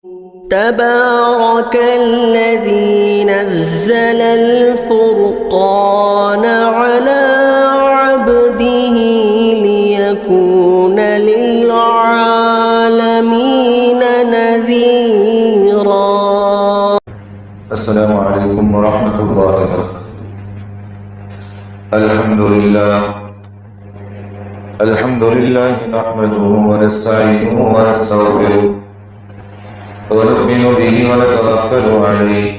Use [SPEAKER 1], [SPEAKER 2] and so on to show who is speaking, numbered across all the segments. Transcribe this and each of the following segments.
[SPEAKER 1] تبارك الذي نزل الفرقان على عبده ليكون للعالمين نذيرا.
[SPEAKER 2] السلام عليكم ورحمة الله وبركاته. الحمد لله نحمده ونستعينه ونستغفره ونؤمن به ونتوكل عليه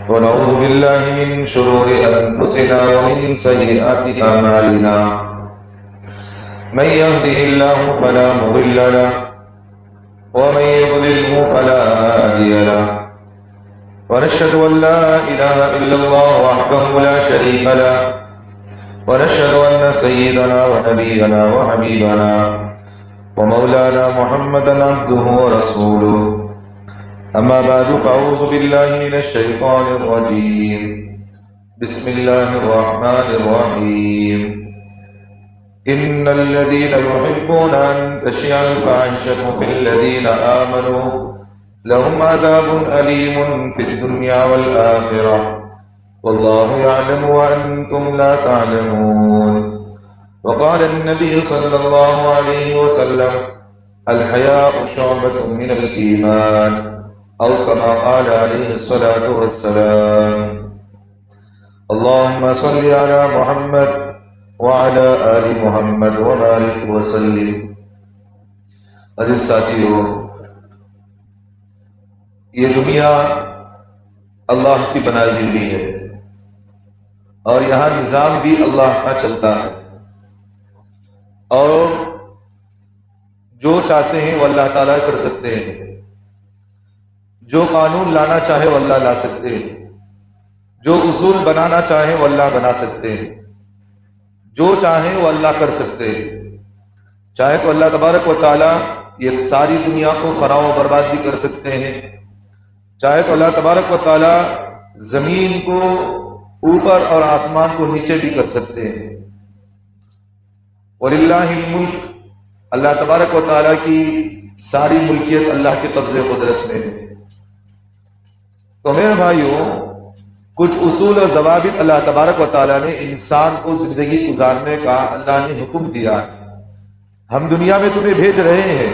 [SPEAKER 2] ونعوذ بالله من شرور أنفسنا ومن سيئات أعمالنا. من يهده الله فلا مضل له ومن يضلله فلا هادي له. ونشهد أن لا إله إلا الله وحده لا شريك له ونشهد أن سيدنا ونبينا وحبيبنا ومولانا محمدا عبده ورسوله. أما بعد فأعوذ بالله من الشيطان الرجيم. بسم الله الرحمن الرحيم. إن الذين يحبون أن تشيع الفاحشة في الذين آمنوا لهم عذاب أليم في الدنيا والآخرة والله يعلم وأنتم لا تعلمون. وقال النبي صلى الله عليه وسلم الحياء شعبة من الإيمان أو كما قال عليه الصلاة والسلام. اللهم صل على محمد وعلى آل محمد وبارك وسلم. عزیز ساتھیو، یہ دنیا اللہ کی بنائی ہوئی ہے اور یہاں نظام بھی اللہ کا چلتا ہے، اور جو چاہتے ہیں وہ اللہ تعالیٰ کر سکتے ہیں، جو قانون لانا چاہے وہ اللہ لا سکتے ہیں، جو اصول بنانا چاہے وہ اللہ بنا سکتے ہیں، جو چاہیں وہ اللہ کر سکتے ہیں. چاہے تو اللہ تبارک و تعالیٰ یہ ساری دنیا کو فنا و برباد بھی کر سکتے ہیں، چاہے تو اللہ تبارک و تعالیٰ زمین کو اوپر اور آسمان کو نیچے بھی کر سکتے ہیں. وَلِلَّهِ الْمُلْكُ، اللہ تبارک و تعالیٰ کی ساری ملکیت اللہ کے قبضے قدرت میں ہے. تو میرے بھائیوں، کچھ اصول و ضوابط اللہ تبارک و تعالیٰ نے انسان کو زندگی گزارنے کا اللہ نے حکم دیا ہے. ہم دنیا میں تمہیں بھیج رہے ہیں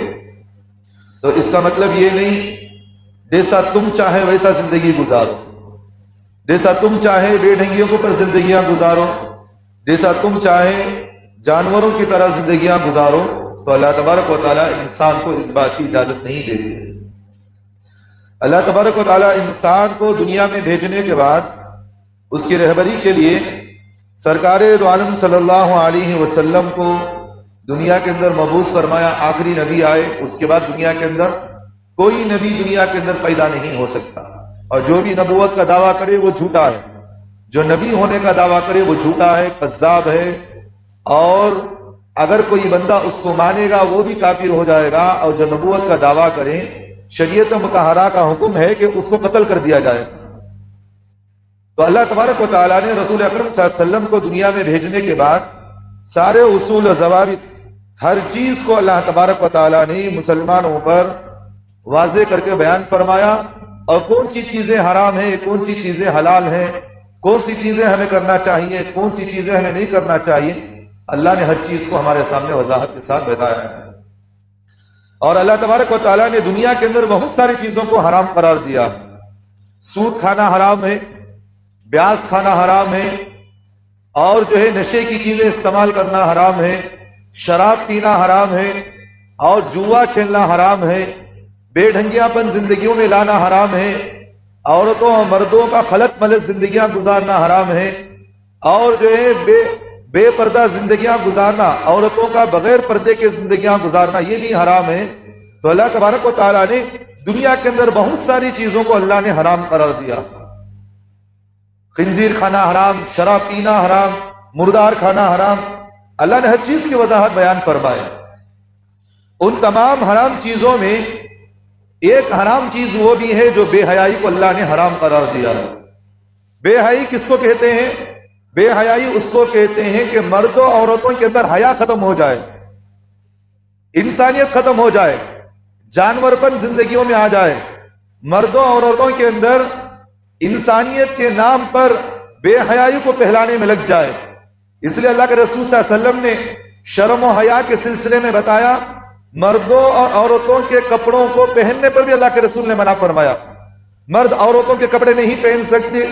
[SPEAKER 2] تو اس کا مطلب یہ نہیں جیسا تم چاہے ویسا زندگی گزارو، جیسا تم چاہے بے ڈھنگیوں کے اوپر زندگیاں گزارو، جیسا تم چاہے جانوروں کی طرح زندگیاں گزارو. تو اللہ تبارک و تعالیٰ انسان کو اس بات کی اجازت نہیں دیتے. اللہ تبارک و تعالیٰ انسان کو دنیا میں بھیجنے کے بعد اس کی رہبری کے لیے سرکار دو عالم صلی اللہ علیہ وسلم کو دنیا کے اندر مبعوث فرمایا. آخری نبی آئے، اس کے بعد دنیا کے اندر کوئی نبی دنیا کے اندر پیدا نہیں ہو سکتا، اور جو بھی نبوت کا دعویٰ کرے وہ جھوٹا ہے، جو نبی ہونے کا دعویٰ کرے وہ جھوٹا ہے، کذاب ہے. اور اگر کوئی بندہ اس کو مانے گا وہ بھی کافر ہو جائے گا، اور جو نبوت کا دعویٰ کرے شریعت مطہرہ کا حکم ہے کہ اس کو قتل کر دیا جائے. تو اللہ تبارک و تعالیٰ نے رسول اکرم صلی اللہ علیہ وسلم کو دنیا میں بھیجنے کے بعد سارے اصول و ضوابط، ہر چیز کو اللہ تبارک و تعالیٰ نے مسلمانوں پر واضح کر کے بیان فرمایا، اور کون سی چیزیں حرام ہیں، کون سی چیزیں حلال ہیں، کون سی چیزیں ہمیں کرنا چاہیے، کون سی چیزیں ہمیں نہیں کرنا چاہیے. اللہ نے ہر چیز کو ہمارے سامنے وضاحت کے ساتھ بتایا ہے. اور اللہ تبارک و تعالیٰ نے دنیا کے اندر بہت ساری چیزوں کو حرام قرار دیا. سود کھانا حرام ہے، بیاج کھانا حرام ہے، اور جو ہے نشے کی چیزیں استعمال کرنا حرام ہے، شراب پینا حرام ہے، اور جوا کھیلنا حرام ہے، بے ڈھنگیاں پن زندگیوں میں لانا حرام ہے، عورتوں اور مردوں کا خلط ملط زندگیاں گزارنا حرام ہے، اور جو ہے بے پردہ زندگیاں گزارنا، عورتوں کا بغیر پردے کے زندگیاں گزارنا، یہ بھی حرام ہے. تو اللہ تبارک و تعالیٰ نے دنیا کے اندر بہت ساری چیزوں کو اللہ نے حرام قرار دیا. خنزیر کھانا حرام، شراب پینا حرام، مردار کھانا حرام. اللہ نے ہر چیز کی وضاحت بیان فرمائی. ان تمام حرام چیزوں میں ایک حرام چیز وہ بھی ہے جو بے حیائی کو اللہ نے حرام قرار دیا ہے. بے حیائی کس کو کہتے ہیں؟ بے حیائی اس کو کہتے ہیں کہ مردوں عورتوں کے اندر حیا ختم ہو جائے، انسانیت ختم ہو جائے. جانور پن زندگیوں میں آ جائے، مردوں اور عورتوں کے اندر انسانیت کے نام پر بے حیائی کو پھیلانے میں لگ جائے۔ اس لیے اللہ کے رسول صلی اللہ علیہ وسلم نے شرم و حیا کے سلسلے میں بتایا، مردوں اور عورتوں کے کپڑوں کو پہننے پر بھی اللہ کے رسول نے منع فرمایا۔ مرد عورتوں کے کپڑے نہیں پہن سکتے،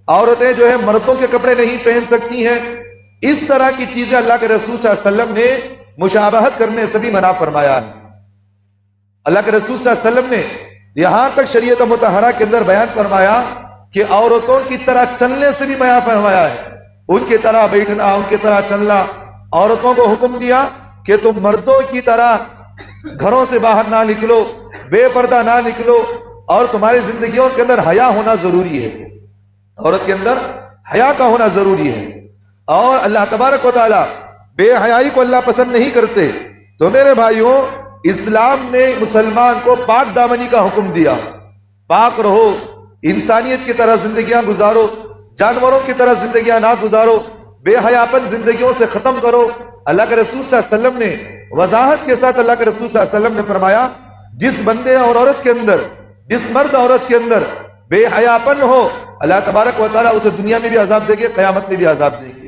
[SPEAKER 2] عورتیں جو ہے مردوں کے کپڑے نہیں پہن سکتی ہیں۔ اس طرح کی چیزیں اللہ کے رسول صلی اللہ علیہ وسلم نے مشابہت کرنے سے بھی منع فرمایا ہے۔ اللہ کے رسول صلی اللہ علیہ وسلم نے یہاں تک شریعت مطہرہ کے اندر بیان فرمایا کہ عورتوں کی طرح چلنے سے بھی بیان فرمایا ہے، ان کی طرح بیٹھنا، ان کی طرح چلنا۔ عورتوں کو حکم دیا کہ تم مردوں کی طرح گھروں سے باہر نہ نکلو، بے پردہ نہ نکلو، اور تمہاری زندگیوں کے اندر حیا ہونا ضروری ہے، عورت کے اندر حیا کا ہونا ضروری ہے۔ اور اللہ تبارک و تعالیٰ بے حیائی کو اللہ پسند نہیں کرتے۔ تو میرے بھائیوں، اسلام نے مسلمان کو پاک دامنی کا حکم دیا، پاک رہو، انسانیت کی طرح زندگیاں گزارو، جانوروں کی طرح زندگیاں نہ گزارو، بے حیاپن زندگیوں سے ختم کرو۔ اللہ کے رسول صلی اللہ علیہ وسلم نے وضاحت کے ساتھ اللہ کے رسول صلی اللہ علیہ وسلم نے فرمایا، جس بندے اور عورت کے اندر، جس مرد عورت کے اندر بے حیاپن ہو، اللہ تبارک و تعالیٰ اسے دنیا میں بھی عذاب دے گے، قیامت میں بھی عذاب دے گے۔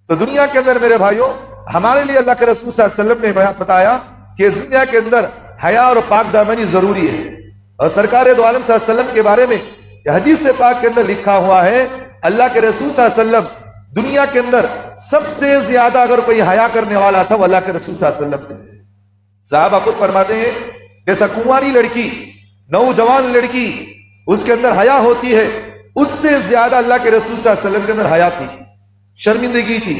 [SPEAKER 2] تو دنیا کے اندر میرے بھائیوں، ہمارے لیے اللہ کے رسول صلی اللہ علیہ وسلم نے بتایا کہ دنیا کے اندر حیا اور پاک دامنی ضروری ہے۔ اور سرکار دو عالم صلی اللہ علیہ وسلم کے بارے میں حدیث پاک کے اندر لکھا ہوا ہے، اللہ کے رسول صلی اللہ علیہ وسلم دنیا کے اندر سب سے زیادہ اگر کوئی حیا کرنے والا تھا وہ اللہ کے رسول صلی اللہ علیہ وسلم تھے۔ صحابہ خود فرماتے ہیں، جیسا کنواری لڑکی، نوجوان لڑکی، اس کے اندر حیا ہوتی ہے، اس سے زیادہ اللہ کے رسول صلی اللہ علیہ وسلم کے اندر حیا تھی، شرمندگی تھی۔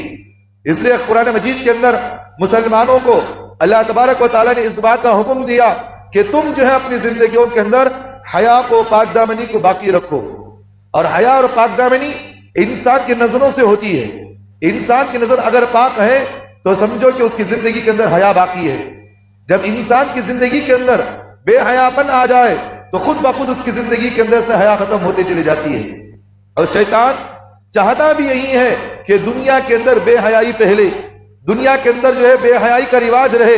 [SPEAKER 2] اس لیے قرآن مجید کے اندر مسلمانوں کو اللہ تبارک و تعالیٰ نے اس بات کا حکم دیا کہ تم جو ہے اپنی زندگیوں کے اندر حیا کو، پاک دامنی کو باقی رکھو۔ اور حیا اور پاک دامنی انسان کی نظروں سے ہوتی ہے۔ انسان کی نظر اگر پاک ہے تو سمجھو کہ اس کی زندگی کے اندر حیا باقی ہے۔ جب انسان کی زندگی کے اندر بے حیاپن آ جائے تو خود بخود اس کی زندگی کے اندر سے حیا ختم ہوتے چلی جاتی ہے۔ اور شیطان چاہتا بھی یہی ہے کہ دنیا کے اندر بے حیائی پہلے، دنیا کے اندر جو ہے بے حیائی کا رواج رہے،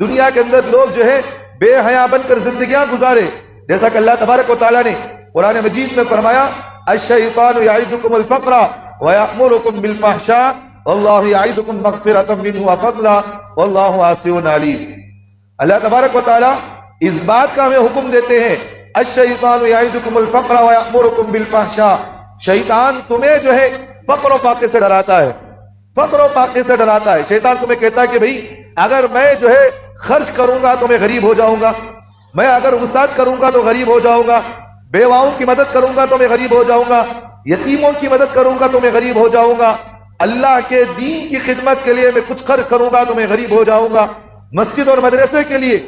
[SPEAKER 2] دنیا کے اندر لوگ جو ہے بے حیا بن کر زندگیاں گزارے۔ جیسا کہ اللہ تبارک و تعالیٰ نے قرآن مجید میں فرمایا، الشیطان یعدکم الفقر ویأمرکم بالفحشاء واللہ یعدکم مغفرۃ منہ وفضلا واللہ واسع علیم۔ اللہ تبارک و تعالیٰ اس بات کا ہمیں حکم دیتے ہیں، الشیطان یعدکم الفقر ویأمرکم بالفحشاء، شیطان تمہیں جو ہے فقر و فاقے سے ڈراتا ہے، فقر و فاقے سے ڈراتا ہے۔ شیطان تمہیں کہتا ہے کہ بھئی اگر میں جو ہے خرچ کروں گا تو میں غریب ہو جاؤں گا، میں اگر وسعت کروں گا تو غریب ہو جاؤں گا، بیواؤں کی مدد کروں گا تو میں غریب ہو جاؤں گا، یتیموں کی مدد کروں گا تو میں غریب ہو جاؤں گا، اللہ کے دین کی خدمت کے لیے میں کچھ خرچ کروں گا تو میں غریب ہو جاؤں گا، مسجد اور مدرسے کے لیے،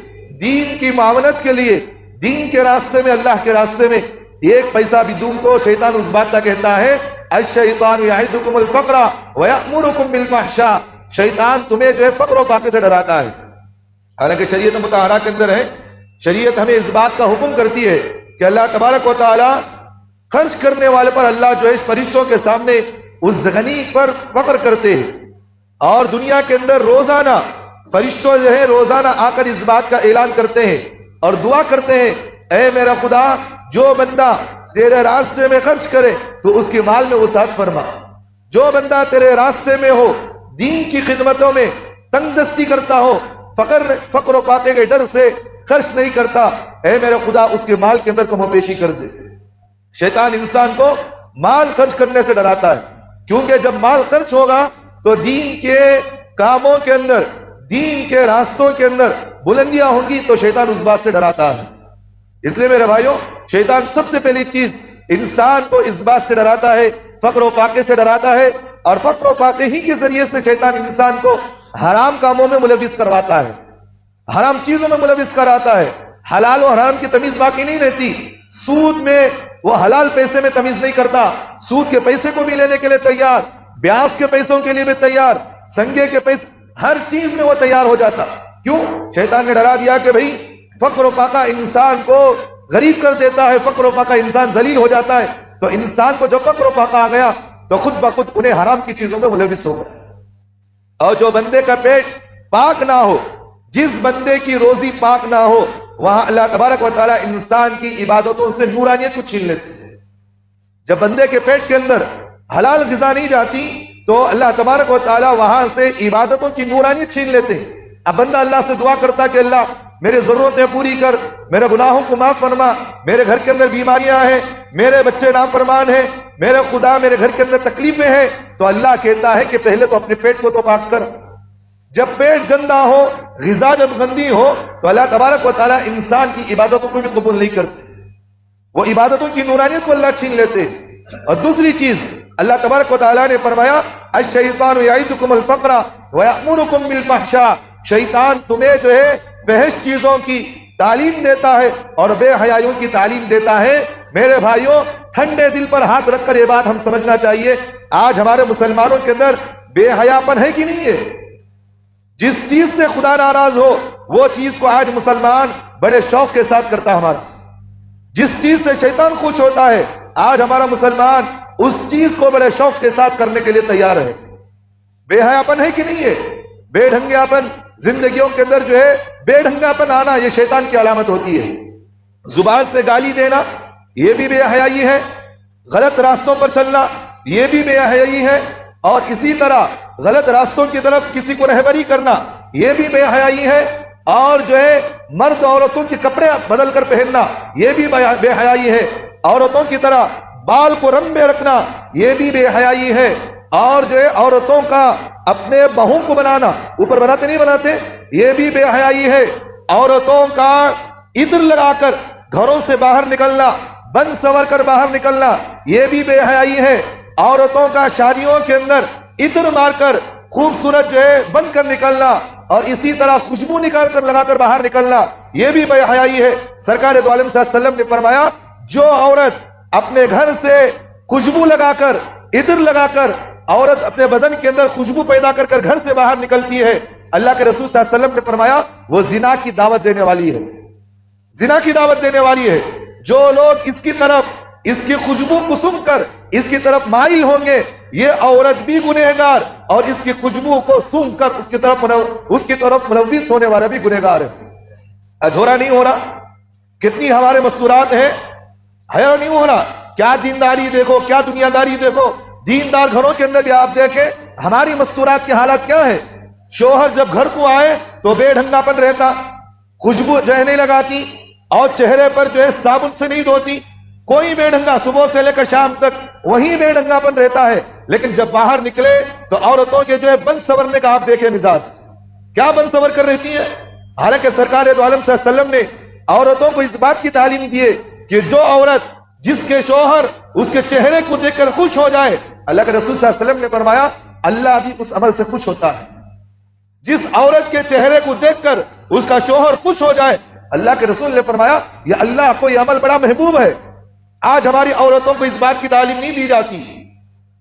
[SPEAKER 2] دین کی معاونت کے لیے، دین کے راستے میں، اللہ کے راستے میں ایک پیسہ بھی دوں تو شیطان اس بات کا کہتا ہے، الشیطان یعدکم الفقر ویأمرکم بالفحشاء، شیطان تمہیں جو ہے فقر و فاقے سے ڈراتا ہے۔ حالانکہ شریعت مطہرہ کے اندر ہے، شریعت ہمیں اس بات کا حکم کرتی ہے کہ اللہ تبارک و تعالیٰ خرچ کرنے والے پر اللہ جو ہے فرشتوں کے سامنے اس غنی پر فخر کرتے ہیں، اور دنیا کے اندر روزانہ فرشتوں جو ہے روزانہ آ کر اس بات کا اعلان کرتے ہیں اور دعا کرتے ہیں، اے میرا خدا، جو بندہ تیرے راستے میں خرچ کرے تو اس کے مال میں وسعت فرما، جو بندہ تیرے راستے میں ہو، دین کی خدمتوں میں تنگ دستی کرتا ہو، فقر و فاقے کے ڈر سے خرچ نہیں کرتا، اے میرے خدا اس کے مال کے اندر کم و بیشی کر دے۔ شیطان انسان کو مال خرچ کرنے سے ڈراتا ہے، کیونکہ جب مال خرچ ہوگا تو دین کے کاموں کے اندر، دین کے راستوں کے اندر بلندیاں ہوں گی، تو شیطان اس بات سے ڈراتا ہے۔ اس لیے میرے بھائیوں، شیطان سب سے پہلی چیز انسان کو اس بات سے ڈراتا ہے، فقر و فاقے سے ڈراتا ہے، اور فقر و فاقے ہی کے ذریعے سے شیطان انسان کو حرام کاموں میں ملوث کرواتا ہے، حرام چیزوں میں ملوث کراتا ہے، حلال و حرام کی تمیز باقی نہیں رہتی، سود میں وہ حلال پیسے میں تمیز نہیں کرتا، سود کے پیسے کو بھی لینے کے لیے تیار، بیاس کے پیسوں کے لیے بھی تیار، سنگے کے پیسے، ہر چیز میں وہ تیار ہو جاتا۔ کیوں؟ شیطان نے ڈرا دیا کہ بھئی فقر و فاقہ انسان کو غریب کر دیتا ہے، فقر و فاقہ انسان ذلیل ہو جاتا ہے، تو انسان کو جب فقر و فاقہ آ گیا تو خود بخود انہیں حرام کی چیزوں میں ملوث ہو گیا۔ اور جو بندے کا پیٹ پاک نہ ہو، جس بندے کی روزی پاک نہ ہو وہاں اللہ تبارک و تعالیٰ انسان کی عبادتوں سے نورانیت کو چھین لیتے ہیں۔ جب بندے کے پیٹ کے اندر حلال غذا نہیں جاتی تو اللہ تبارک و تعالیٰ وہاں سے عبادتوں کی نورانیت چھین لیتے ہیں۔ اب بندہ اللہ سے دعا کرتا کہ اللہ میرے ضرورتیں پوری کر، میرے گناہوں کو معاف فرما، میرے گھر کے اندر بیماریاں ہیں، میرے بچے نافرمان ہیں، میرے خدا میرے گھر کے اندر تکلیفیں ہیں، تو اللہ کہتا ہے کہ پہلے تو اپنے پیٹ کو تو پاک کر۔ جب پیٹ گندا ہو، غذا جب گندی ہو، تو اللہ تبارک و تعالیٰ انسان کی عبادتوں کو بھی قبول نہیں کرتے، وہ عبادتوں کی نورانیت کو اللہ چھین لیتے۔ اور دوسری چیز اللہ تبارک و تعالیٰ نے فرمایا الشیطان یعدکم الفقر ویأمرکم بالفحشاء، شیطان تمہیں جو ہے فحش چیزوں کی تعلیم دیتا ہے اور بے حیائیوں کی تعلیم دیتا ہے۔ میرے بھائیوں، ٹھنڈے دل پر ہاتھ رکھ کر یہ بات ہم سمجھنا چاہیے، آج ہمارے مسلمانوں کے اندر بے حیا پن ہے کہ نہیں ہے؟ جس چیز سے خدا ناراض ہو وہ چیز کو آج مسلمان بڑے شوق کے ساتھ کرتا ہے ہمارا، جس چیز سے شیطان خوش ہوتا ہے آج ہمارا مسلمان اس چیز کو بڑے شوق کے ساتھ کرنے کے لیے تیار ہے۔ بے حیاپن ہے کہ نہیں ہے؟ بے ڈھنگیاپن زندگیوں کے اندر جو ہے بے ڈھنگاپن آنا یہ شیطان کی علامت ہوتی ہے۔ زبان سے گالی دینا یہ بھی بے حیائی ہے، غلط راستوں پر چلنا یہ بھی بے حیائی ہے، اور اسی طرح غلط راستوں کی طرف کسی کو رہبری کرنا یہ بھی بے حیائی ہے، اور جو ہے مرد عورتوں کے کپڑے بدل کر پہننا یہ بھی بے حیائی ہے، عورتوں کی طرح بال کو رم میں رکھنا یہ بھی بے حیائی ہے، اور جو ہے عورتوں کا اپنے بہوں کو بنانا، اوپر بناتے نہیں بناتے، یہ بھی بے حیائی ہے، عورتوں کا عطر لگا کر گھروں سے باہر نکلنا، بن سور کر باہر نکلنا یہ بھی بے حیائی ہے، عورتوں کا شادیوں کے اندر عطر مار کر خوبصورت جو ہے بن کر نکلنا اور اسی طرح خوشبو نکال کر لگا کر باہر نکلنا یہ بھی بے حیائی ہے۔ سرکار دو عالم صلی اللہ علیہ وسلم نے فرمایا جو عورت اپنے گھر سے خوشبو لگا کر عطر لگا کر عورت اپنے بدن کے اندر خوشبو پیدا کر کر گھر سے باہر نکلتی ہے، اللہ کے رسول صلی اللہ علیہ وسلم نے فرمایا وہ زنا کی دعوت دینے والی ہے، زنا کی دعوت دینے والی ہے۔ جو لوگ اس کی طرف اس کی خوشبو کو سن کر اس کی طرف مائل ہوں گے یہ عورت بھی گنہگار اور اس کی خوشبو کو سن کر اس کی طرف ملوث ہونے والا بھی گنہگار ہے۔ اجھورا نہیں ہو رہا، کتنی ہمارے مستورات ہیں، حیا نہیں ہو رہا، کیا دینداری دیکھو، کیا دنیا داری دیکھو۔ دیندار گھروں کے اندر بھی آپ دیکھیں ہماری مستورات کی حالت کیا ہے۔ شوہر جب گھر کو آئے تو بے ڈھنگا پن رہتا، خوشبو جو ہے نہیں لگاتی اور چہرے پر جو ہے صابن سے نہیں دھوتی، کوئی بے ڈھنگا صبح سے لے کر شام تک وہی بے ڈھنگا پن رہتا ہے، لیکن جب باہر نکلے تو عورتوں کے جو ہے بن سورنے کا آپ دیکھیں مزاج کیا بن سور کر رہتی ہے۔ حالانکہ سرکار دو عالم صلی اللہ علیہ وسلم نے عورتوں کو اس بات کی تعلیم دی ہے کہ جو عورت جس کے شوہر اس کے چہرے کو دیکھ کر خوش ہو جائے، اللہ کے رسول صلی اللہ علیہ وسلم نے فرمایا اللہ بھی اس عمل سے خوش ہوتا ہے۔ جس عورت کے چہرے کو دیکھ کر اس کا شوہر خوش ہو جائے، اللہ کے رسول نے فرمایا یہ اللہ کو یہ عمل بڑا محبوب ہے۔ آج ہماری عورتوں کو اس بات کی تعلیم نہیں دی جاتی۔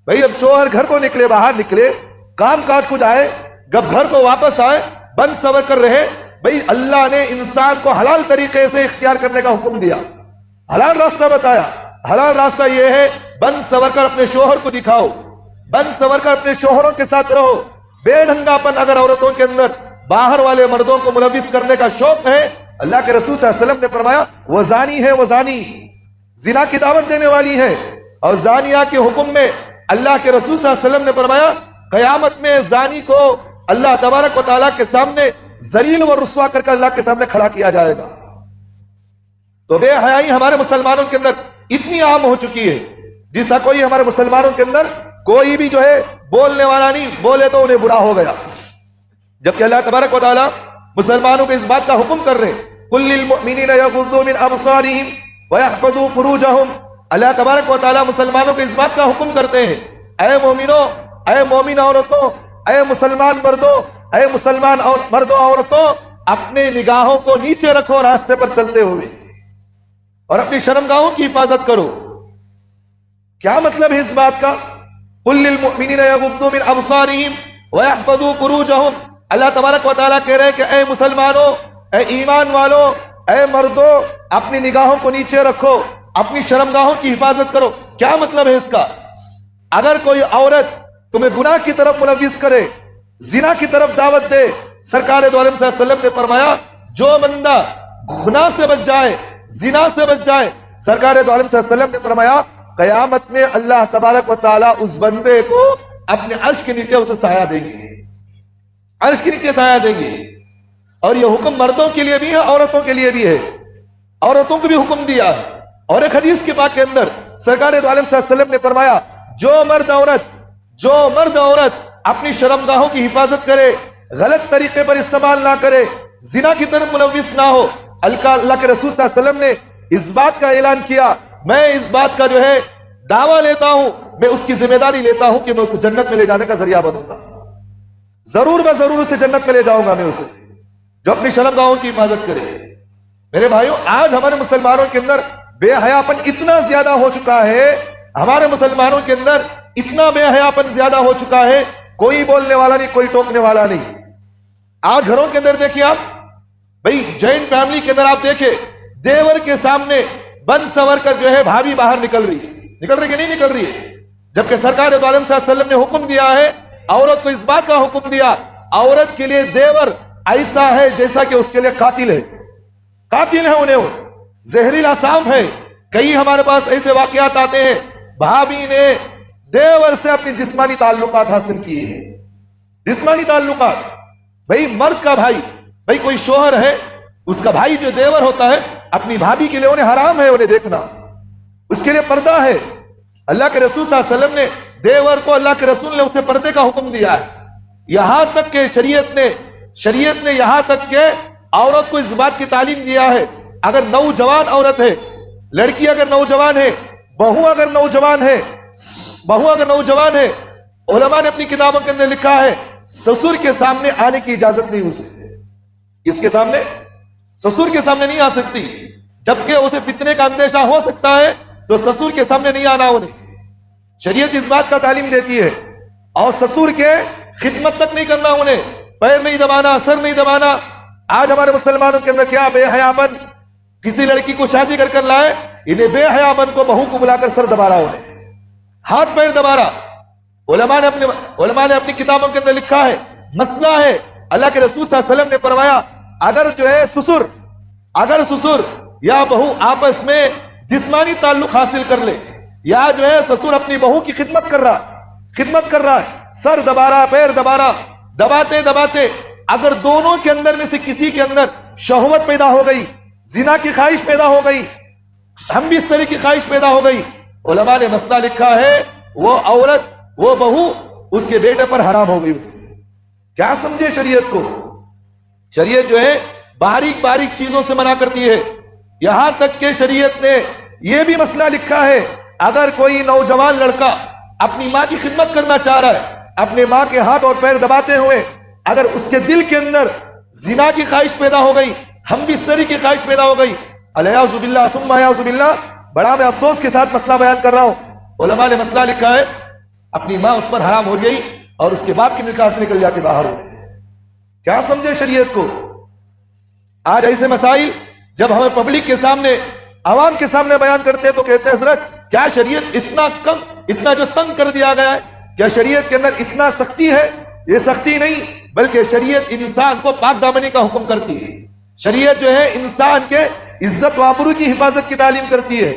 [SPEAKER 2] بھئی اب شوہر گھر کو نکلے، باہر نکلے، کام کاج کو جائے، جب گھر کو واپس آئے بن سور کر رہے۔ بھئی اللہ نے انسان کو حلال طریقے سے اختیار کرنے کا حکم دیا، حلال راستہ بتایا۔ حلال راستہ یہ ہے بن سور کر اپنے شوہر کو دکھاؤ، بن سور کر اپنے شوہروں کے ساتھ رہو۔ بے ڈھنگا پن اگر عورتوں کے اندر باہر والے مردوں کو ملوث کرنے کا شوق ہے، اللہ کے رسول صلی اللہ علیہ وسلم نے فرمایا وہ زانی ہے، وہ زانی زنا کی دعوت دینے والی ہے۔ اور زانیہ کے حکم میں اللہ کے رسول صلی اللہ علیہ وسلم نے فرمایا قیامت میں زانی کو اللہ تبارک و تعالیٰ کے سامنے ذلیل و رسوا کر اللہ کے سامنے کھڑا کیا جائے گا۔ تو بے حیائی ہمارے مسلمانوں کے اندر اتنی عام ہو چکی ہے، جیسا کوئی ہمارے مسلمانوں کے اندر کوئی بھی جو ہے بولنے والا نہیں، بولے تو انہیں برا ہو گیا، جبکہ اللہ تبارک و تعالیٰ مسلمانوں کو اس بات کا حکم کر رہے قُلْ لِلْمُؤْمِنِينَ يَغُضُّوا مِنْ أَبْصَارِهِمْ وَيَحْفَظُوا فُرُوجَهُمْ۔ اللہ تبارک و تعالیٰ مسلمانوں کو اس بات کا حکم کرتے ہیں اے مومنوں، اے مومن عورتوں، اے مسلمان مردوں، اے مسلمان مردوں عورتوں، اپنے نگاہوں کو نیچے رکھو راستے پر چلتے ہوئے، اور اپنی شرمگاہوں کی حفاظت کرو۔ کیا مطلب ہے اس بات کا؟ قُلْ لِلْمُؤْمِنِينَ يَغُضُّوا مِنْ أَبْصَارِهِمْ وَيَحْفَظُوا فُرُوجَهُمْ۔ اللہ تبارک و تعالیٰ کہہ رہے ہیں کہ اے مسلمانوں، اے ایمان والوں، اے مردوں، اپنی نگاہوں کو نیچے رکھو، اپنی شرمگاہوں کی حفاظت کرو۔ کیا مطلب ہے اس کا؟ اگر کوئی عورت تمہیں گناہ کی طرف ملوث کرے، زنا کی طرف دعوت دے. سرکار دو عالم صلی اللہ علیہ وسلم نے فرمایا جو بندہ گناہ سے بچ جائے, زنا سے بچ جائے, سرکار دو عالم صلی اللہ علیہ وسلم نے فرمایا قیامت میں اللہ تبارک و تعالیٰ اس بندے کو اپنے عرش کے نیچے اسے سایہ دیں گے, عرش کے نیچے سایہ دیں گے. اور یہ حکم مردوں کے لیے بھی ہے, عورتوں کے لیے بھی ہے. عورتوں کو بھی حکم دیا ہے. اور ایک حدیث کے پاک کے اندر سرکار دو عالم صلی اللہ علیہ وسلم نے فرمایا جو مرد عورت اپنی شرمگاہوں کی حفاظت کرے, غلط طریقے پر استعمال نہ کرے, زنا کی طرف ملوث نہ ہو. اللہ کے رسول صلی اللہ علیہ وسلم نے اس بات کا اعلان کیا, میں اس بات کا جو ہے دعویٰ لیتا ہوں, میں اس کی ذمہ داری لیتا ہوں کہ میں اس کو جنت میں لے جانے کا ذریعہ بنوں گا. ضرور اسے جنت میں لے جاؤں گا میں اسے, جو اپنی شرمگاہوں کی حفاظت کرے. میرے بھائیوں, آج ہمارے مسلمانوں کے اندر بے حیاپن اتنا زیادہ ہو چکا ہے, ہمارے مسلمانوں کے اندر اتنا بے حیاپن زیادہ ہو چکا ہے, کوئی بولنے والا نہیں, کوئی ٹوکنے والا نہیں. آج گھروں کے اندر دیکھیں آپ, بھئی جوائنٹ فیملی کے اندر آپ دیکھیں, دیور کے سامنے بن سور کر جو ہے بھابھی باہر نکل رہی کہ نہیں نکل رہی ہے, جبکہ سرکار دو عالم صلی اللہ علیہ وسلم نے حکم دیا ہے, عورت کو اس بات کا حکم دیا, عورت کے لیے دیور ایسا ہے جیسا کہ اس کے لیے قاتل ہے انہیں, وہ زہریلا سانپ ہے. کئی ہمارے پاس ایسے واقعات آتے ہیں, بھابھی نے دیور سے اپنی جسمانی تعلقات حاصل کیے ہیں. جسمانی تعلقات, بھئی مرد کا بھائی, بھئی کوئی شوہر ہے, اس کا بھائی جو دیور ہوتا ہے, اپنی بھابھی کے لیے انہیں حرام ہے انہیں دیکھنا, اس کے لیے پردہ ہے. اللہ کے رسول صلی اللہ علیہ وسلم نے دیور کو, اللہ کے رسول نے اسے پردے کا حکم دیا ہے. یہاں تک کہ شریعت نے یہاں تک کہ عورت کو اس بات کی تعلیم دیا ہے, اگر نوجوان عورت ہے, لڑکی اگر نوجوان ہے, بہو اگر نوجوان ہے, علماء نے اپنی کتابوں کے اندر لکھا ہے سسر کے سامنے آنے کی اجازت نہیں اسے, اس کے سامنے, سسر کے سامنے نہیں آ سکتی, جبکہ اسے فتنے کا اندیشہ ہو سکتا ہے تو سسر کے سامنے نہیں آنا انہیں. شریعت اس بات کا تعلیم دیتی ہے. اور سسر کے خدمت تک نہیں کرنا انہیں, پیر نہیں دبانا, سر نہیں دبانا. آج ہمارے مسلمانوں کے اندر کیا بے حیاپن, کسی لڑکی کو شادی کر لائے, انہیں بے حیاپن کو بہو کو بلا کر سر دبا رہا, انہیں ہاتھ پیر دبا رہا. علماء نے اپنی کتابوں کے اندر لکھا ہے مسئلہ ہے. اللہ کے رسول صلی اللہ علیہ وسلم نے فرمایا اگر جو ہے سسر یا بہو آپس میں جسمانی تعلق حاصل کر لے, یا جو ہے سسر اپنی بہو کی خدمت کر رہا ہے, سر دبا رہا, پیر دبا رہا, دباتے اگر دونوں کے اندر میں سے کسی کے اندر شہوت پیدا ہو گئی, زنا کی خواہش پیدا ہو گئی, ہم بھی اس طرح کی خواہش پیدا ہو گئی, علماء نے مسئلہ لکھا ہے وہ عورت, وہ بہو اس کے بیٹے پر حرام ہو گئی. کیا سمجھے شریعت کو؟ شریعت جو ہے باریک چیزوں سے منع کرتی ہے. یہاں تک کہ شریعت نے یہ بھی مسئلہ لکھا ہے, اگر کوئی نوجوان لڑکا اپنی ماں کی خدمت کرنا چاہ رہا ہے, اپنے ماں کے ہاتھ اور پیر دباتے ہوئے اگر اس کے دل کے اندر زنا کی خواہش پیدا ہو گئی, ہم بھی اس طرح کی خواہش پیدا ہو گئی, الیاذ باللہ ثم الیاذ باللہ, بڑا میں افسوس کے ساتھ مسئلہ بیان کر رہا ہوں, علماء نے مسئلہ لکھا ہے اپنی ماں اس پر حرام ہو گئی اور اس کے باپ کی نکاح سے نکل جاتے باہر ہو گئے. کیا سمجھے شریعت کو؟ آج ایسے مسائل جب ہمیں پبلک کے سامنے, عوام کے سامنے بیان کرتے ہیں تو کہتے ہیں حضرت کیا شریعت اتنا جو تنگ کر دیا گیا ہے, کیا شریعت کے اندر اتنا سختی ہے؟ یہ سختی نہیں, بلکہ شریعت انسان کو پاک دامنی کا حکم کرتی ہے. شریعت جو ہے انسان کے عزت و آبرو کی حفاظت کی تعلیم کرتی ہے.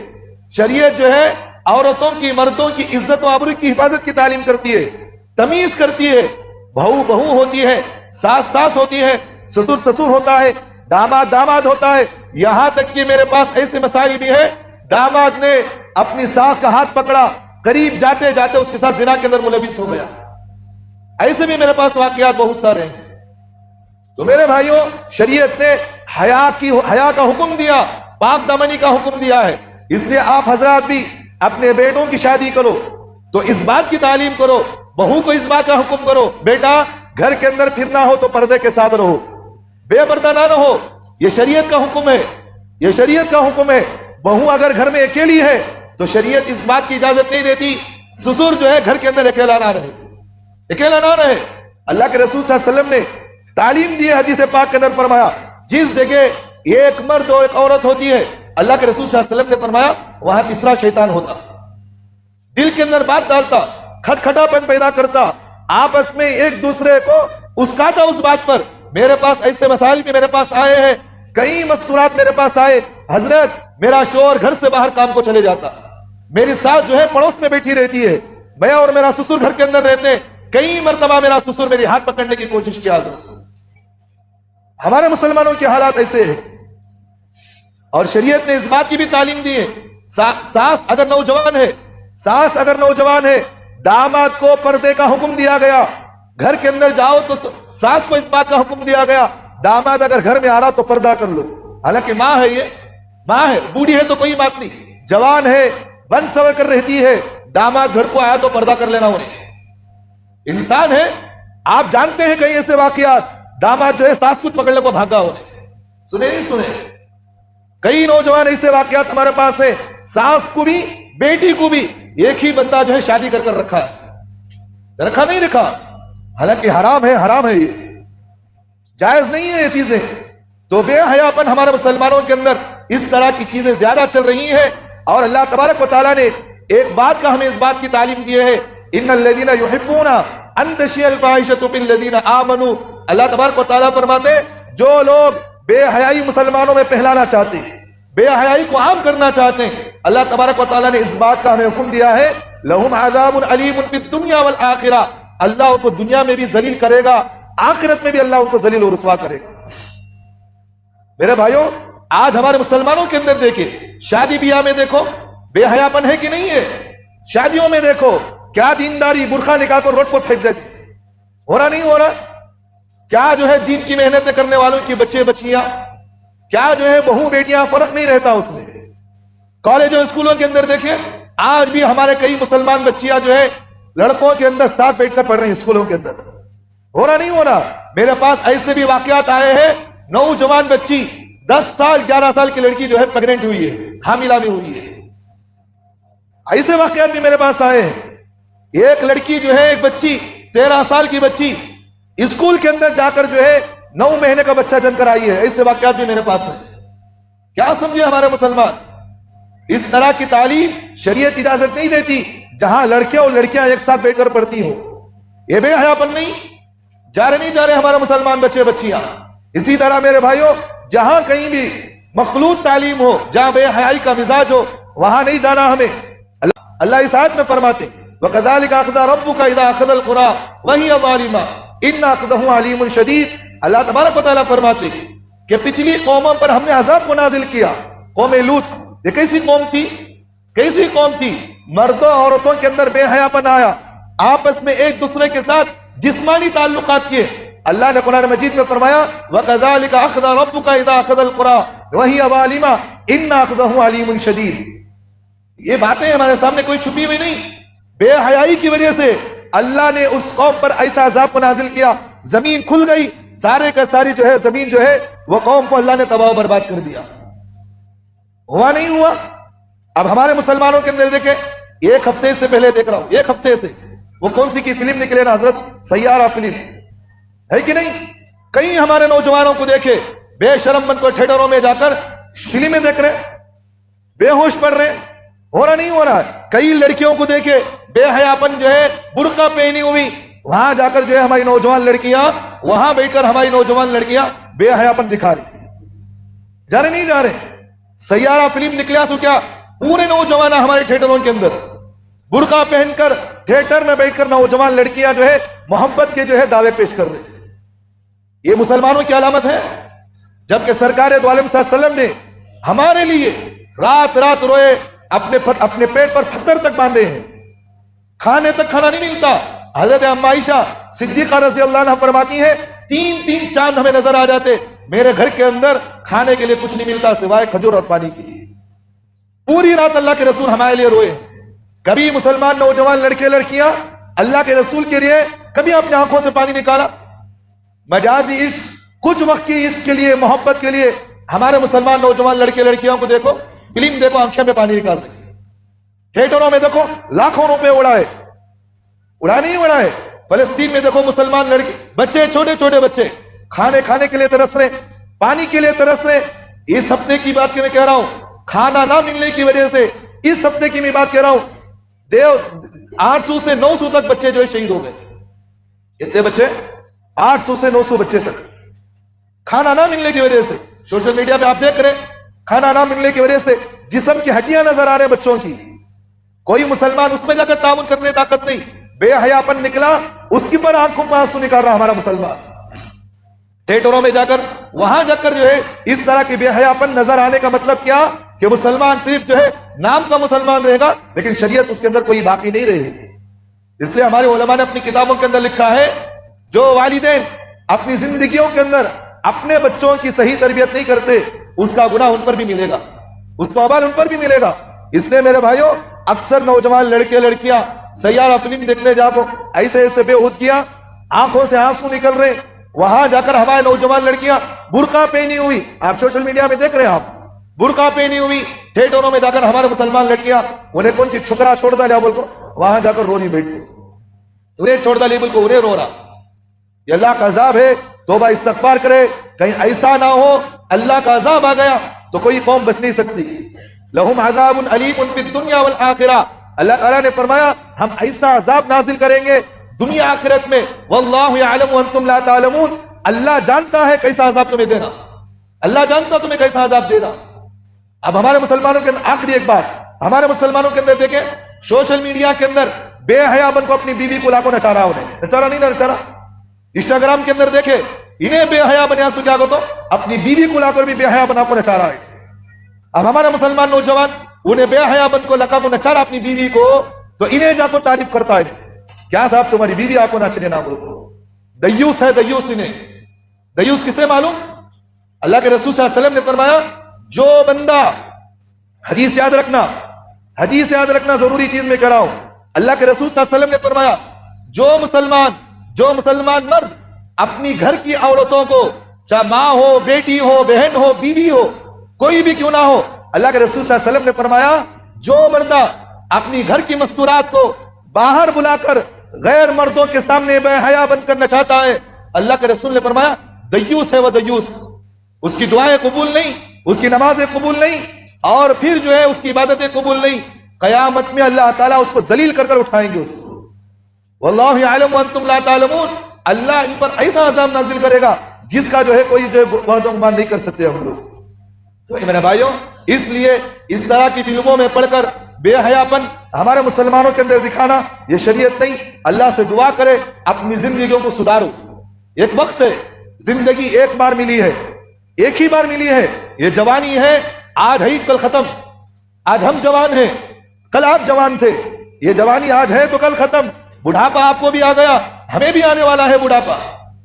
[SPEAKER 2] شریعت جو ہے عورتوں کی, مردوں کی عزت و آبرو کی حفاظت کی تعلیم کرتی ہے, تمیز کرتی ہے. بہو ہوتی ہے, ساس ہوتی ہے, سسر ہوتا ہے, داماد ہوتا ہے. یہاں تک کہ میرے پاس ایسے مسائل بھی ہیں, داماد نے اپنی ساس کا ہاتھ پکڑا, قریب جاتے جاتے اس کے ساتھ زنا کے اندر ملوث ہو گیا. ایسے بھی میرے پاس واقعات بہت سارے ہیں. تو میرے بھائیوں, شریعت نے حیا کا حکم دیا, پاک دامنی کا حکم دیا ہے. اس لیے آپ حضرات بھی اپنے بیٹوں کی شادی کرو تو اس بات کی تعلیم کرو, بہو کو اس بات کا حکم کرو, بیٹا گھر کے اندر پھرنا ہو تو پردے کے ساتھ رہو, بے پردہ نہ رہو. یہ شریعت کا حکم ہے, یہ شریعت کا حکم ہے. بہو اگر گھر میں اکیلی ہے تو شریعت اس بات کی اجازت نہیں دیتی سسر جو ہے گھر کے اندر اکیلا نہ رہے. اللہ کے رسول صلی اللہ علیہ وسلم نے تعلیم دی ہے, حدیث پاک کے اندر فرمایا جس جگہ ایک مرد اور ایک عورت ہوتی ہے, اللہ کے رسول صلی اللہ علیہ وسلم نے فرمایا وہاں تیسرا شیطان ہوتا, دل کے اندر بات ڈالتا, کھٹکھٹاپن پیدا کرتا, آپس میں ایک دوسرے کو اسکاتا اس بات پر. میرے پاس ایسے مسائل بھی میرے پاس آئے ہیں, کئی مستورات میرے پاس آئے, حضرت میرا شوہر گھر سے باہر کام کو چلے جاتا, میری ساس جو ہے پڑوس میں بیٹھی رہتی ہے, میں اور میرا سسر گھر کے اندر رہتے, کئی مرتبہ میرا سسر میری ہاتھ پکڑنے کی کوشش کیا. ہمارے مسلمانوں کے حالات ایسے ہیں, اور شریعت نے اس بات کی بھی تعلیم دی ہے, ساس اگر نوجوان ہے, داماد کو پردے کا حکم دیا گیا. گھر کے اندر جاؤ تو ساس کو اس بات کا حکم دیا گیا, داماد اگر گھر میں آ رہا تو پردہ کر لو. حالانکہ ماں ہے, یہ ماں ہے, بوڑھی ہے تو کوئی بات نہیں, جوان ہے, بن سور کر رہتی ہے, داماد گھر کو آیا تو پردہ کر لینا انہیں. انسان ہے, آپ جانتے ہیں کئی ایسے واقعات, داماد جو ہے ساس کو پکڑنے کو بھاگا ہو. سنے نہیں سنے؟ کئی نوجوان ایسے واقعات ہمارے پاس ہے, ساس کو بھی بیٹی کو بھی ایک ہی بندہ جو ہے شادی کر رکھا ہے, رکھا نہیں رکھا, حالانکہ حرام ہے, یہ جائز نہیں ہے یہ چیزیں. تو بے حیاپن ہمارے مسلمانوں کے اندر اس طرح کی چیزیں زیادہ چل رہی ہیں, اور اللہ تبارک و تعالیٰ نے ایک بات کا ہمیں اس بات کی تعلیم دی ہے, ان الذین یحبون ان تشیع الفاحشۃ فی الذین آمنوا. اللہ تبارک و تعالیٰ فرماتے ہیں جو لوگ بے حیائی مسلمانوں میں پھیلانا چاہتے, بے حیائی کو عام کرنا چاہتے ہیں, اللہ تبارک و تعالیٰ نے اس بات کا ہمیں حکم دیا ہے, لہم عذاب علیم فی الدنیا والآخرہ. اللہ ان کو دنیا میں بھی ذلیل کرے گا, آخرت میں بھی اللہ ان کو ذلیل و رسوا کرے گا. میرے بھائیوں, آج ہمارے مسلمانوں کے اندر دیکھیں, شادی بیاہ میں دیکھو بے حیاپن ہے کہ نہیں ہے. شادیوں میں دیکھو کیا دینداری, برقع نکال کر روڈ پر پھینک دیتی, ہو رہا نہیں ہو رہا؟ کیا جو ہے دین کی محنتیں کرنے والوں کی بچے بچیاں, کیا جو ہے بہو بیٹیاں, فرق نہیں رہتا اس میں. کالجوں اسکولوں کے اندر دیکھیں, آج بھی ہمارے کئی مسلمان بچیاں جو ہے لڑکوں کے اندر ساتھ بیٹھ کر پڑھ رہی ہیں اسکولوں کے اندر. ہو رہا نہیں ہو رہا؟ میرے پاس ایسے بھی واقعات آئے ہیں, نوجوان بچی 10 سال 11 سال کی لڑکی جو ہے پریگننٹ ہوئی ہے, حاملہ بھی ہوئی ہے. ایسے واقعات بھی میرے پاس آئے ہیں. ایک لڑکی جو ہے, ایک بچی 13 سال کی بچی اسکول کے اندر جا کر جو ہے 9 مہینے کا بچہ جن کر آئی ہے. ایسے واقعات بھی میرے پاس ہیں. کیا سمجھے ہمارے مسلمان؟ اس طرح کی تعلیم شریعت اجازت نہیں دیتی جہاں لڑکے اور لڑکیاں ایک ساتھ بیٹھ کر پڑھتی ہو. یہ بے حیاپن نہیں جا رہے ہمارے مسلمان بچے بچیاں. اسی طرح میرے بھائیوں, جہاں کہیں بھی مخلوط تعلیم ہو, جہاں بے حیائی کا مزاج ہو, وہاں نہیں جانا ہمیں. اللہ اس آیت میں فرماتے وَكَذَلِكَ أَخْذَ رَبُّكَ إِذَا أَخَذَ الْقُرَىٰ وَهِيَ ظَالِمَةٌ إِنَّ أَخْذَهُ عَلِيمٌ شَدِيدٌ. اللہ تبارک و تعالیٰ فرماتے کہ پچھلی قوموں پر ہم نے عذاب کو نازل کیا. قوم لوط, یہ کیسی قوم تھی, مردوں عورتوں کے اندر بے حیاپن آیا, آپس میں ایک دوسرے کے ساتھ جسمانی تعلقات کیے. اللہ نے قرآن مجید میں فرمایا وَكَذَلِكَ أَخْذَ رَبُّكَ إِذَا أَخَذَ الْقُرَىٰ وَهِيَ ظَالِمَةٌ إِنَّ أَخْذَهُ عَلِيمٌ شَدِيدٌ. یہ باتیں ہمارے سامنے کوئی چھپی ہوئی نہیں. بے حیائی کی وجہ سے اللہ نے اس قوم پر ایسا عذاب کو نازل کیا, زمین کھل گئی, سارے کا ساری جو ہے زمین جو ہے وہ قوم کو اللہ نے تباہ و برباد کر دیا. ہوا نہیں ہوا؟ اب ہمارے مسلمانوں کے اندر دیکھیں, ایک ہفتے سے پہلے دیکھ رہا ہوں, ایک ہفتے سے وہ کون سی کی فلم نکلے نا حضرت, سیارہ فلم ہے کہ نہیں؟ کئی ہمارے نوجوانوں کو دیکھے بے شرم بن کر تھیٹروں میں جا کر فلمیں دیکھ رہے, بے ہوش پڑھ رہے. ہو رہا نہیں ہو رہا؟ کئی لڑکیوں کو دیکھے بے حیاپن جو ہے برقع پہنی ہوئی, وہاں جا کر جو ہے ہماری نوجوان لڑکیاں, وہاں بیٹھ کر ہماری نوجوان لڑکیاں بے حیاپن دکھا رہی. جا رہے نہیں جا رہے؟ سیارہ فلم نکلا سو کیا پورے نوجوان ہمارے تھیٹروں کے اندر برقع پہن کر تھیٹر میں بیٹھ کر نوجوان لڑکیاں جو ہے محبت کے جو ہے دعوے پیش کر رہے. یہ مسلمانوں کی علامت ہے؟ جبکہ سرکار دو عالم صلی اللہ علیہ وسلم نے ہمارے لیے رات رات روئے, اپنے پیٹ پر پتھر تک باندھے ہیں, کھانے تک کھانا نہیں ملتا. حضرت اما عائشہ صدیقہ رضی اللہ عنہ فرماتی ہیں 3 چاند ہمیں نظر آ جاتے, میرے گھر کے اندر کھانے کے لیے کچھ نہیں ملتا سوائے کھجور اور پانی کی. پوری رات اللہ کے رسول ہمارے لیے روئے. کبھی مسلمان نوجوان لڑکے لڑکیاں اللہ کے رسول کے لیے کبھی اپنی آنکھوں سے پانی نکالا؟ مجازی عشق, کچھ وقت کی عشق کے لیے, محبت کے لیے ہمارے مسلمان نوجوان لڑکے لڑکیوں کو دیکھو, فلم دیکھو, آنکھیں میں پانی نکال رہے. تھیٹروں میں دیکھو لاکھوں روپے اڑا نہیں اڑائے. فلسطین میں دیکھو مسلمان لڑکے بچے, چھوٹے چھوٹے بچے کھانے کے لیے ترس رہے, پانی کے لیے ترس رہے. اس ہفتے کی بات میں کہہ رہا ہوں, کھانا نہ ملنے کی وجہ سے اس ہفتے کی میں بات کہہ رہا ہوں 800 سے 900 تک بچے جو ہے شہید ہو گئے. کتنے بچے؟ 800 سے 900 بچے تک. کھانا نہ ملنے کی وجہ سے سوشل میڈیا پہ آپ دیکھ رہے کھانا نہ ملنے کی وجہ سے جسم کی ہڈیاں نظر آ رہے ہیں بچوں کی. کوئی مسلمان اس میں جا کر تعاون کرنے طاقت نہیں, بے حیاپن نکلا, اس کی پر آنکھوں میں آنسو نکال رہا ہمارا مسلمان. تھیٹروں میں جا کر وہاں جا کر جو ہے اس طرح کی بے حیاپن نظر آنے کا مطلب کیا کہ مسلمان صرف جو ہے نام کا مسلمان رہے گا لیکن شریعت اس کے اندر کوئی باقی نہیں رہے گی. اس لیے ہمارے علماء نے اپنی کتابوں کے اندر لکھا ہے جو والدین اپنی زندگیوں کے اندر اپنے بچوں کی صحیح تربیت نہیں کرتے اس کا گناہ ان پر بھی ملے گا, اس کا وبال ان پر بھی ملے گا. اس لیے میرے بھائیوں اکثر نوجوان لڑکے لڑکیاں سیارہ فلم دیکھنے جا کو ایسے ایسے بے ہودگیاں آنکھوں سے آنسو نکل رہے, وہاں جا کر ہمارے نوجوان لڑکیاں برقع پہنی ہوئی, آپ سوشل میڈیا میں دیکھ رہے ہیں, آپ برقع پہنی ہوئی تھیٹروں میں جا کر ہمارے مسلمان لڑکیاں انہیں کون سی چھکرا چھوڑ دا لیا بول کو وہاں جا کر رو نہیں بیٹھ کو, انہیں چھوڑ دا لی بول کو انہیں رو رہا. یہ اللہ کا عذاب ہے, توبہ استغفار کرے, کہیں ایسا نہ ہو اللہ کا عذاب آ گیا تو کوئی قوم بچ نہیں سکتی. لہم عذاب علیم فی الدنیا والآخرہ, اللہ تعالیٰ نے فرمایا ہم ایسا عذاب نازل کریں گے دنیا آخرت میں. واللہ یعلم وانتم لا تعلمون, اللہ جانتا ہے کیسا عذاب تمہیں دینا, اللہ جانتا ہے تمہیں کیسا عذاب دینا. اب ہمارے مسلمانوں کے اندر آخری ایک بات, ہمارے مسلمانوں کے اندر دیکھیں سوشل میڈیا کے اندر بے حیا بن کو اپنی بیوی کو لاکھوں نچا رہا, انہیں نچا رہا نہیں نہ نچا رہا. انسٹاگرام کے اندر دیکھے انہیں بے حیا بنیا سو کیا کو تو اپنی بیوی کو لا کر بھی بے حیا بنا کو نچا رہا ہے. اب ہمارا مسلمان نوجوان انہیں بے حیا بن کو لکا کو نچا رہا اپنی بیوی کو, تو انہیں جا کو تعریف کرتا ہے کیا صاحب تمہاری بیوی آپ کو نچنے نہ بولو. دیوس ہے دیوس. انہیں دیوس کسے معلوم؟ اللہ کے رسول صلی اللہ علیہ وسلم نے فرمایا جو بندہ, حدیث یاد رکھنا, حدیث یاد رکھنا, ضروری چیز میں کہہ رہا ہوں. اللہ کے رسول صلی اللہ علیہ وسلم نے فرمایا جو مسلمان مرد اپنی گھر کی عورتوں کو, چاہے ماں ہو, بیٹی ہو, بہن ہو, بیوی ہو, کوئی بھی کیوں نہ ہو, اللہ کے رسول صلی اللہ علیہ وسلم نے فرمایا جو بندہ اپنی گھر کی مستورات کو باہر بلا کر غیر مردوں کے سامنے بے حیا بن کر نچاتا ہے, اللہ کے رسول نے فرمایا دیوس ہے وہ دیوس. اس کی دعائیں قبول نہیں, اس کی نمازیں قبول نہیں, اور پھر جو ہے اس کی عبادتیں قبول نہیں. قیامت میں اللہ تعالیٰ اس کو ذلیل کر کر اٹھائیں گے اس کو. واللہ یعلم وانتم لا تعلمون, اللہ ان پر ایسا عذاب نازل کرے گا جس کا جو ہے کوئی جو ہے گمان نہیں کر سکتے ہم لوگ. تو میرے بھائیوں اس لیے اس طرح کی فلموں میں پڑھ کر بے حیاپن ہمارے مسلمانوں کے اندر دکھانا یہ شریعت نہیں. اللہ سے دعا کرے اپنی زندگیوں کو سدھارو. ایک وقت ہے, زندگی ایک بار ملی ہے, ایک ہی بار ملی ہے, یہ جوانی ہے, آج ہے کل ختم. آج ہم جوان ہیں, کل آپ جوان تھے, یہ جوانی آج ہے تو کل ختم. بڑھاپا آپ کو بھی آ گیا, ہمیں بھی آنے والا ہے بڑھاپا.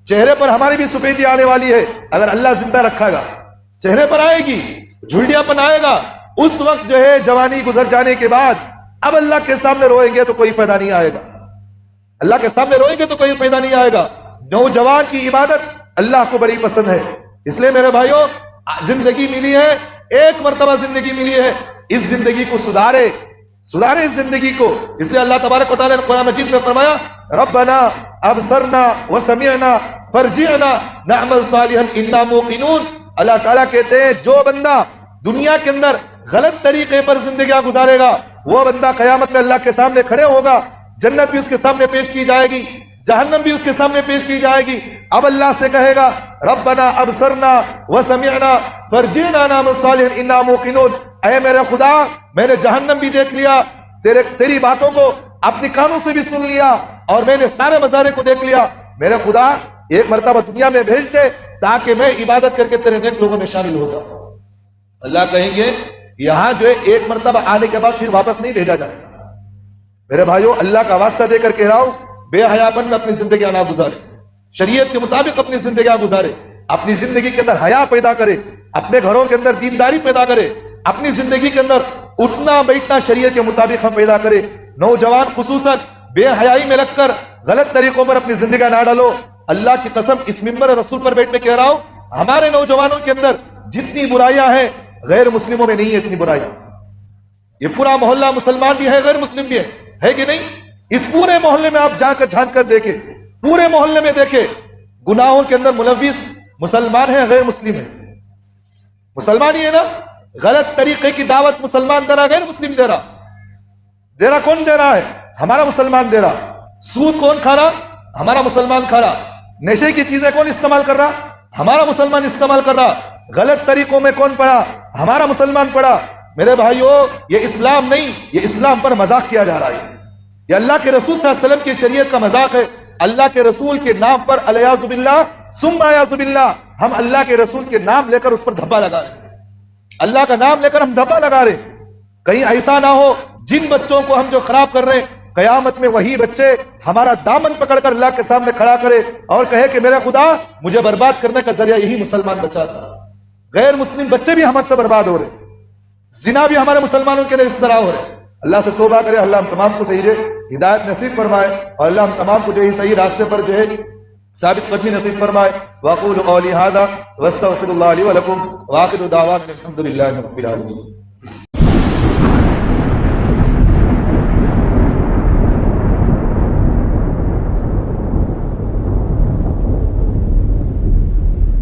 [SPEAKER 2] چہرے پر ہماری بھی سفیدی آنے والی ہے, اگر اللہ زندہ رکھا گا چہرے پر آئے گی, جھلڈیا پن آئے گا. اس وقت جو ہے جوانی گزر جانے کے بعد اب اللہ کے سامنے روئیں گے تو کوئی فائدہ نہیں آئے گا, اللہ کے سامنے روئیں گے تو کوئی فائدہ نہیں آئے گا. نوجوان کی عبادت اللہ کو بڑی پسند ہے. اس لیے میرے بھائیوں زندگی ملی ہے, ایک مرتبہ زندگی ملی ہے, اس زندگی کو سدھارے اس زندگی کو. اس لیے اللہ تبارک و تعالیٰ نے قرآن مجید میں فرمایا ربنا ابصرنا وسمعنا فرجعنا نعمل صالحا انا موقنون. اللہ تعالیٰ کہتے ہیں جو بندہ دنیا کے اندر غلط طریقے پر زندگیاں گزارے گا وہ بندہ قیامت میں اللہ کے سامنے کھڑے ہوگا. جنت بھی اس کے سامنے پیش کی جائے گی, جہنم بھی اس کے سامنے پیش کی جائے گی. اب اللہ سے کہے گا ربنا ابصرنا وسمعنا فرجعنا نعمل صالحا انا موقنون. اے میرے خدا میں نے جہنم بھی دیکھ لیا, تیری باتوں کو اپنی کانوں سے بھی سن لیا, اور میں نے سارے مظاہرے کو دیکھ لیا. میرے خدا ایک مرتبہ دنیا میں بھیج دے تاکہ میں عبادت کر کے تیرے نیک لوگوں میں شامل ہو جاؤں. اللہ کہیں گے یہاں جو ہے ایک مرتبہ آنے کے بعد پھر واپس نہیں بھیجا جائے گا. میرے بھائیوں اللہ کا واسطہ دے کر کہہ رہا ہوں بے حیاپن میں اپنی زندگیاں نہ گزارے, شریعت کے مطابق اپنی زندگیاں گزارے. اپنی زندگی کے اندر حیا پیدا کرے, اپنے گھروں کے اندر دینداری پیدا کرے, اپنی زندگی کے اندر اٹھنا بیٹھنا شریعت کے مطابق ہم پیدا کرے. نوجوان خصوصاً بے حیائی میں لگ کر غلط طریقوں پر اپنی زندگیاں نہ ڈالو. اللہ کی قسم اس منبر رسول پر بیٹھ میں کہہ رہا ہوں ہمارے نوجوانوں کے اندر جتنی برائیاں ہیں غیر مسلموں میں نہیں ہے اتنی برائیاں. یہ پورا محلہ مسلمان بھی ہے, غیر مسلم بھی ہے کہ نہیں؟ اس پورے محلے میں آپ جا کر جھانک کر دیکھیں, پورے محلے میں دیکھیں گناہوں کے اندر ملوث مسلمان ہیں غیر مسلم ہیں. مسلمان ہی ہے نا, غلط طریقے کی دعوت مسلمان دے رہا, غیر مسلم دے رہا. کون دے رہا ہے؟ ہمارا مسلمان دے رہا. سود کون کھا رہا؟ ہمارا مسلمان کھڑا. نشے کی چیزیں کون استعمال کر رہا؟ ہمارا مسلمان استعمال کر رہا. غلط طریقوں میں کون پڑا؟ ہمارا مسلمان پڑا. میرے بھائیو، یہ اسلام نہیں، یہ اسلام پر مذاق کیا جا رہا ہے. یہ اللہ کے رسول صلی اللہ علیہ وسلم کی شریعت کا مذاق ہے. اللہ کے رسول کے نام پر الیاذ باللہ ثم اعوذ باللہ، ہم اللہ کے رسول کے نام لے کر اس پر دھبا لگا رہے ہیں. اللہ کا نام لے کر ہم دھبا لگا رہے ہیں. کہیں ایسا نہ ہو جن بچوں کو ہم جو خراب کر رہے ہیں، قیامت میں وہی بچے ہمارا دامن پکڑ کر اللہ کے سامنے کھڑا کرے اور کہے کہ میرے خدا، مجھے برباد کرنے کا ذریعہ یہی مسلمان بچہ تھا. غیر مسلم بچے بھی ہم سے برباد ہو رہے. زنا بھی ہمارے مسلمانوں کے لیے اس طرح ہو رہے. اللہ سے توبہ کرے، اللہ ہم تمام کو صحیح ہدایت نصیب فرمائے اور اللہ ہم تمام کو جو ہے صحیح راستے پر جو ہے ثابت قدمی نصیب فرمائے. واقول قولی ھذا واستغفر اللہ لی ولکم وآخر دعوانا الحمد للہ رب العالمین.